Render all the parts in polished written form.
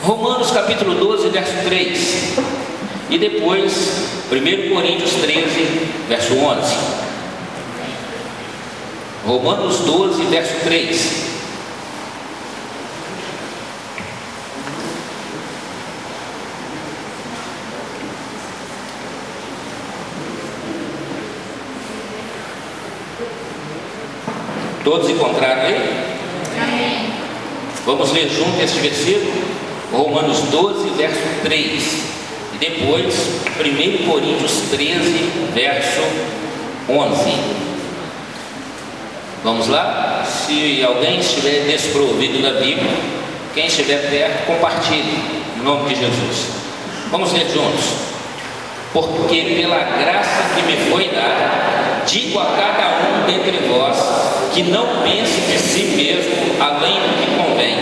Romanos capítulo 12, verso 3. E depois 1 Coríntios 13, verso 11. Romanos 12, verso 3. Todos encontraram aí? Amém. Vamos ler junto este versículo, Romanos 12, verso 3, e depois 1 Coríntios 13, verso 11. Vamos lá? Se alguém estiver desprovido da Bíblia, quem estiver perto, compartilhe, em nome de Jesus. Vamos ler juntos. Porque pela graça que me foi dada, digo a cada um dentre vós, que não pense de si mesmo além do que convém.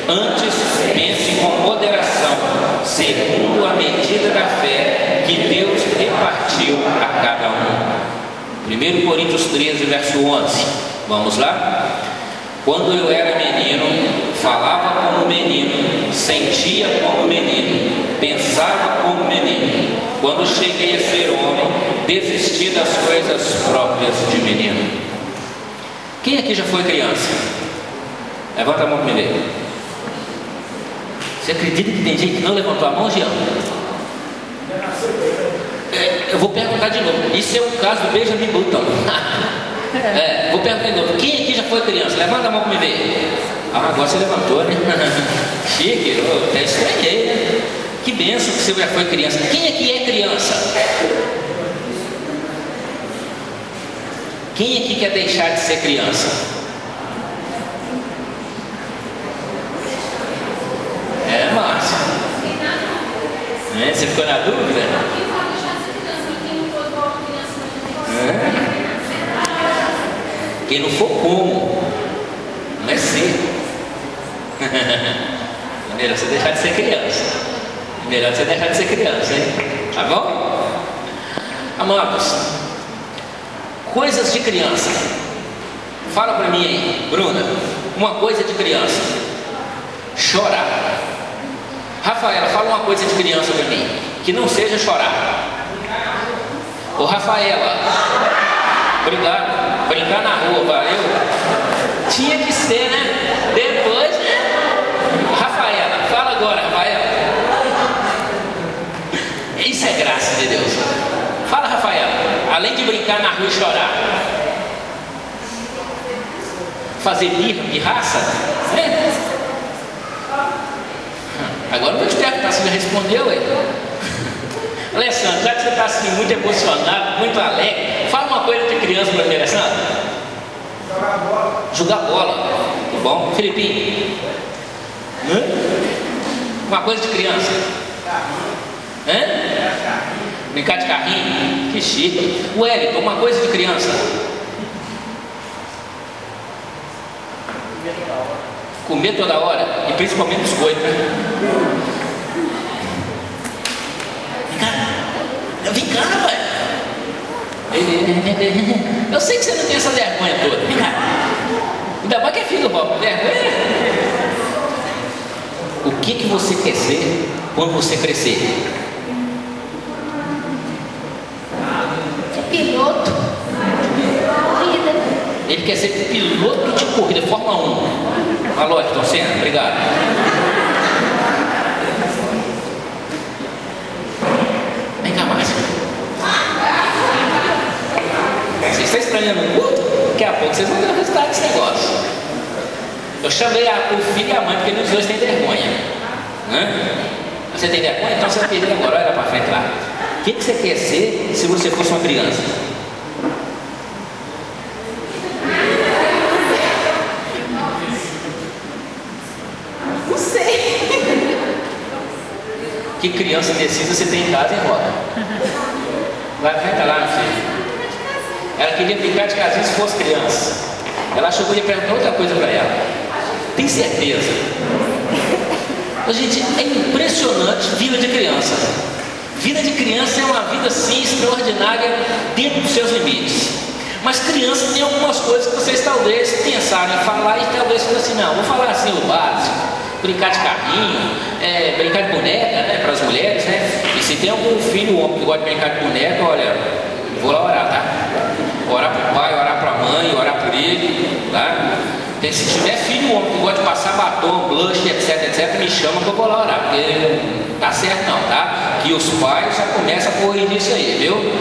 Antes pense com moderação, segundo a medida da fé que Deus repartiu a cada um. 1 Coríntios 13, verso 11. Vamos lá? Quando eu era menino, falava como menino, sentia como menino, pensava como menino. Quando cheguei a ser homem, desisti das coisas próprias de menino. Quem aqui já foi criança? Levanta a mão para me ver. Você acredita que tem gente que não levantou a mão, Jean? Eu vou perguntar de novo. Isso é um caso do Benjamin Button. Vou perguntar de novo. Quem aqui já foi criança? Levanta a mão para me ver. Agora você levantou, né? Chique, eu até estranhei, né? Que bênção que você já foi criança. Quem aqui é criança? Quem aqui quer deixar de ser criança? Márcia. Você ficou na dúvida? Quem não for como? Não é ser. É melhor você deixar de ser criança. É melhor você deixar de ser criança, hein? Tá bom? Amados, coisas de criança. Fala pra mim aí, Bruna. Uma coisa de criança. Chorar. Rafaela, fala uma coisa de criança pra mim, que não seja chorar. Ô Rafaela, obrigado. Brincar na rua, valeu? Tinha que ser, né? Depois, né? Rafaela, fala agora, Rafaela. Isso é graça de Deus. Fala, Rafaela. Além de brincar na rua e chorar, fazer pirraça, né? Agora eu vou te perguntar se já respondeu aí. Alessandro, já que você está assim muito emocionado, muito alegre, fala uma coisa de criança para mim, Alessandro. Jogar bola. Jogar bola. Tá bom. Felipinho. Uma coisa de criança. Brincar de carrinho. Que chique. Wellington, uma coisa de criança. Comer toda hora. E principalmente biscoito, né? Vem cá, rapaz. Eu sei que você não tem essa vergonha toda. Vem cá. Ainda mais que é filho do Bob. Vergonha. O que você quer ser quando você crescer? Piloto. Corrida. Ele quer ser piloto de corrida, Fórmula 1. Alô, Ayrton Senna, obrigado. Vem cá, Márcia. Vocês estão estranhando muito? Daqui a pouco vocês vão ver o resultado desse negócio. Eu chamei o filho e a mãe, porque os dois têm vergonha. Você tem vergonha? Então você vai perder agora, olha para frente lá. O que você quer ser se você fosse uma criança? Não sei. Que criança indecisa você tem em casa e roda? Vai frente lá, meu filho. Ela queria brincar de casinha se fosse criança. Ela achou que eu ia perguntar outra coisa para ela. Tem certeza? Gente, é impressionante vida de criança. Vida de criança é uma vida sim extraordinária dentro dos seus limites. Mas criança tem algumas coisas que vocês talvez pensaram em falar e talvez falem assim, não, vou falar assim o básico, brincar de carrinho, brincar de boneca, né, para as mulheres, né? E se tem algum filho homem que gosta de brincar de boneca, olha, vou lá orar, tá? Orar para o pai, orar para a mãe, orar por ele, tá? Se tiver filho homem que gosta de passar batom, blush, etc, me chama que eu vou lá orar, porque não tá certo não, tá? Que os pais já começam a corrigir isso aí, viu?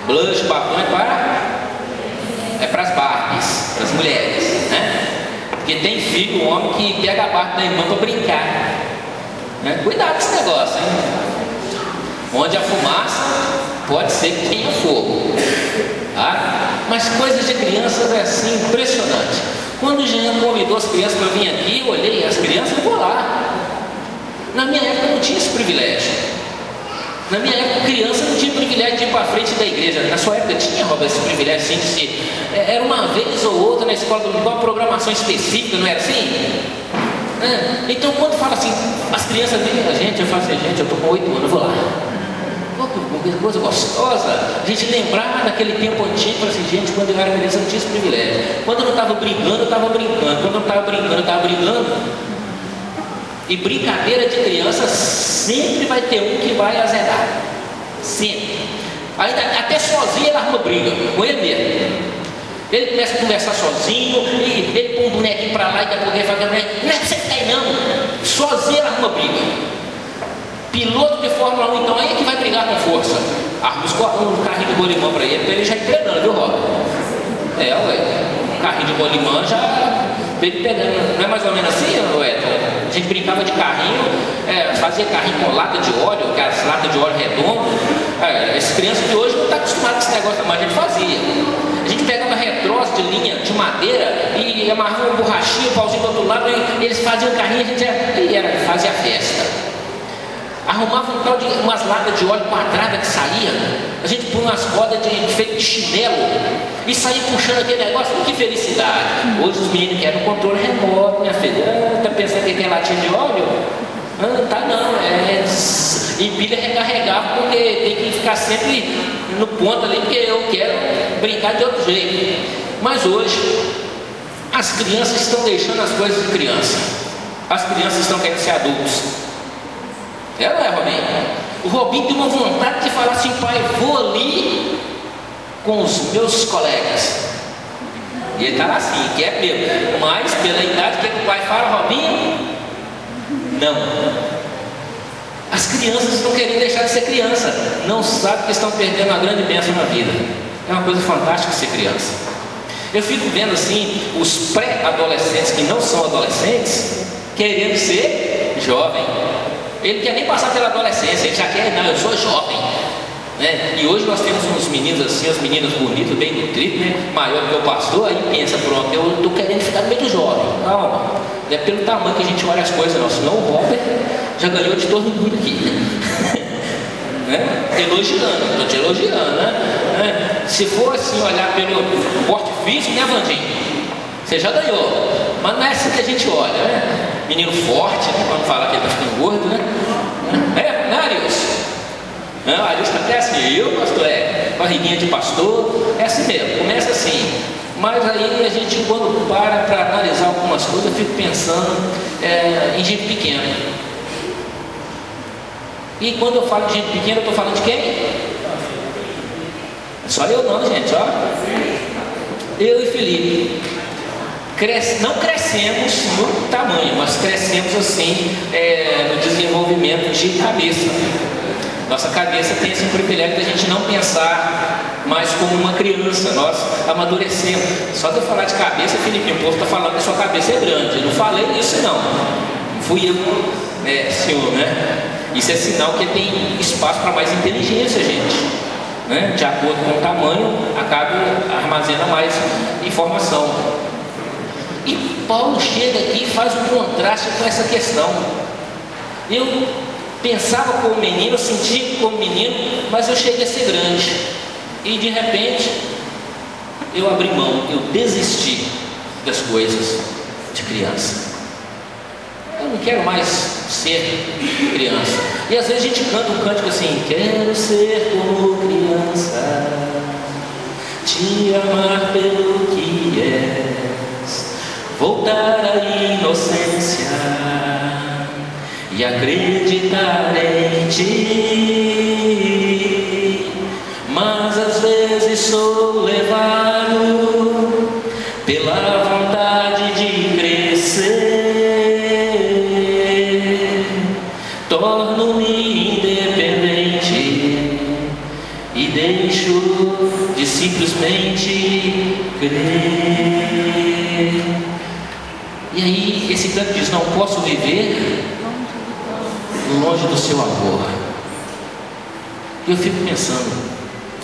Blush, batom é para as Barbies, para as mulheres, né? Porque tem filho homem que pega a Barbie da irmã para brincar, né? Cuidado com esse negócio, hein? Onde a fumaça pode ser que tenha fogo, tá? Mas coisas de crianças é assim, impressionante. Quando o Jean convidou as crianças para vir aqui, eu olhei as crianças, eu vou lá. Na minha época não tinha esse privilégio. Na minha época, criança não tinha privilégio de ir para a frente da igreja. Na sua época tinha, Robert, esse privilégio assim, de ser. Era uma vez ou outra na escola dominical, uma programação específica, não era assim? Então quando fala assim, as crianças vêm a gente, eu falo assim, gente, eu estou com 8 anos, eu vou lá. Que coisa gostosa, a gente lembrar daquele tempo antigo, falar assim, gente, quando eu era criança eu não tinha esse privilégio. Quando eu não estava brincando, eu estava brincando. Quando eu não estava brincando, eu estava brigando. E brincadeira de criança sempre vai ter um que vai azedar. Sempre. Ainda, até sozinho ele arruma briga, com ele mesmo. Ele começa a conversar sozinho, e ele põe um bonequinho para lá e daqui a pouco ele fala, não é pra você que tem não. Sozinho ele arruma briga. Piloto de Fórmula 1, então, aí é que vai brigar com força. Arruma um carrinho de bolimã para ele já ir treinando, viu, Rob? Um carrinho de bolimã já veio pegando. Não é mais ou menos assim, Edson? A gente brincava de carrinho, fazia carrinho com lata de óleo, aquelas latas de óleo redondo. As crianças de hoje não estão acostumadas com esse negócio, mas a gente fazia. A gente pegava retroço de linha de madeira e amarrava uma borrachinha, um pauzinho do outro lado, e eles faziam o carrinho, a gente fazia festa. Arrumava um tal de umas latas de óleo quadrada que saía, a gente punha umas rodas feito de chinelo e saía puxando aquele negócio. Que felicidade! Hoje os meninos querem um controle remoto, minha filha. Tá pensando que tem latinha de óleo? Tá não, e pilha recarregável, porque tem que ficar sempre no ponto ali, porque eu quero brincar de outro jeito. Mas hoje as crianças estão deixando as coisas de criança, as crianças estão querendo ser adultos. Não é, Robinho? O Robinho tem uma vontade de falar assim, pai, vou ali com os meus colegas. E ele está lá assim, quer mesmo. Mas pela idade que o pai fala, Robinho, não. As crianças estão querendo deixar de ser criança. Não sabem que estão perdendo uma grande bênção na vida. É uma coisa fantástica ser criança. Eu fico vendo assim, os pré-adolescentes que não são adolescentes, querendo ser jovem. Ele não quer nem passar pela adolescência, ele já quer, não, eu sou jovem, né? E hoje nós temos uns meninos assim, as meninas bonitas, bem nutridas, né? Maior do que o pastor, aí pensa, pronto, eu estou querendo ficar no meio do jovem. Calma, é pelo tamanho que a gente olha as coisas, não, senão o Robert já ganhou de todo mundo aqui, né? Elogiando, estou te elogiando, né? Se for assim, olhar pelo porte físico, né, Vandinho? Você já ganhou, mas não é assim que a gente olha, né? Menino forte, né? Quando fala que ele está ficando gordo, né? Né, Arius? Não, Arius está até assim, eu, pastor, barriguinha de pastor, é assim mesmo, começa assim. Mas aí a gente, quando para analisar algumas coisas, eu fico pensando em gente pequena. E quando eu falo de gente pequena, eu estou falando de quem? Só eu não, gente, ó. Eu e Felipe. Não crescemos no tamanho, mas crescemos assim no desenvolvimento de cabeça. Nossa cabeça tem esse privilégio de a gente não pensar mais como uma criança, nós amadurecemos. Só de eu falar de cabeça, Felipe, o povo está falando que a sua cabeça é grande. Eu não falei isso não, fui eu, senhor, né? Isso é sinal que tem espaço para mais inteligência, gente, né? De acordo com o tamanho, acaba armazena mais informação. E Paulo chega aqui e faz um contraste com essa questão. Eu pensava como menino, eu sentia como menino, mas eu cheguei a ser grande. E de repente, eu abri mão, eu desisti das coisas de criança. Eu não quero mais ser criança. E às vezes a gente canta um cântico assim: quero ser como criança, te amar pelo que és, voltar à inocência, e acreditar em ti, mas às vezes sou levado pela vontade de crescer, torno-me independente e deixo de simplesmente crer. E aí esse canto diz: não posso viver longe do seu amor. E eu fico pensando,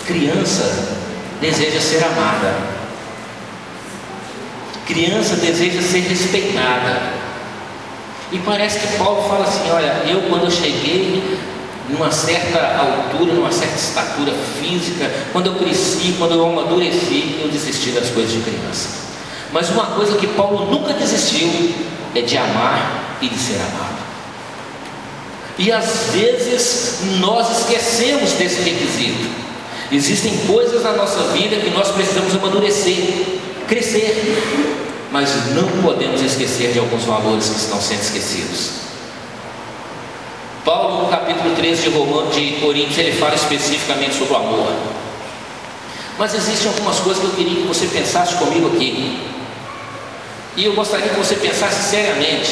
criança deseja ser amada, criança deseja ser respeitada, e parece que Paulo fala assim: olha, eu quando eu cheguei numa certa altura, numa certa estatura física, quando eu cresci, quando eu amadureci, eu desisti das coisas de criança. Mas uma coisa que Paulo nunca desistiu é de amar e de ser amado. E às vezes nós esquecemos desse requisito. Existem coisas na nossa vida que nós precisamos amadurecer, crescer, mas não podemos esquecer de alguns valores que estão sendo esquecidos. Paulo, no capítulo 13 de Coríntios, ele fala especificamente sobre o amor. Mas existem algumas coisas que eu queria que você pensasse comigo aqui, e eu gostaria que você pensasse seriamente.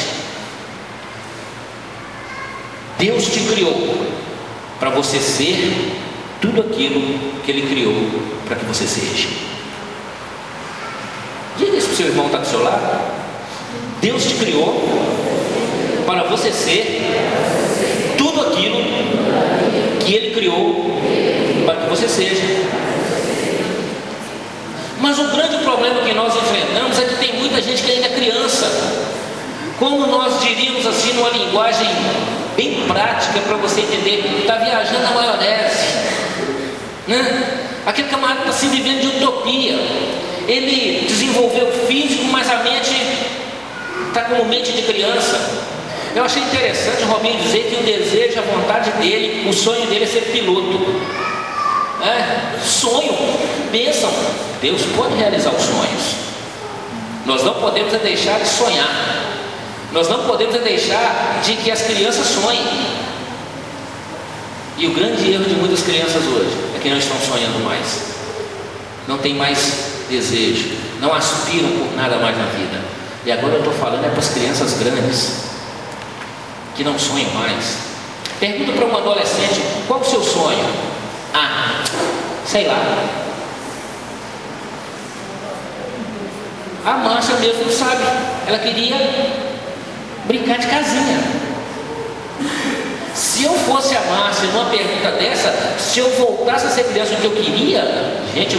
Deus te criou para você ser tudo aquilo que Ele criou para que você seja. Diga isso para o seu irmão que está do seu lado. Deus te criou para você ser tudo aquilo que Ele criou para que você seja. Mas o grande problema que nós enfrentamos é que tem muita gente que ainda é criança. Como nós diríamos assim, numa linguagem bem prática para você entender, está viajando na maionese, né? Aquele camarada está se vivendo de utopia. Ele desenvolveu o físico, mas a mente está como mente de criança. Eu achei interessante o Robinho dizer que o desejo, a vontade dele, o sonho dele é ser piloto. Sonho, pensam, Deus pode realizar os sonhos. Nós não podemos deixar de sonhar. Nós não podemos deixar de que as crianças sonhem. E o grande erro de muitas crianças hoje é que não estão sonhando mais, não tem mais desejo, não aspiram por nada mais na vida. E agora eu estou falando para as crianças grandes que não sonham mais. Pergunta para um adolescente: qual o seu sonho? Sei lá. A Márcia mesmo não sabe. Ela queria brincar de casinha. Se eu fosse a Márcia numa pergunta dessa, se eu voltasse a ser criança, o que eu queria, gente, eu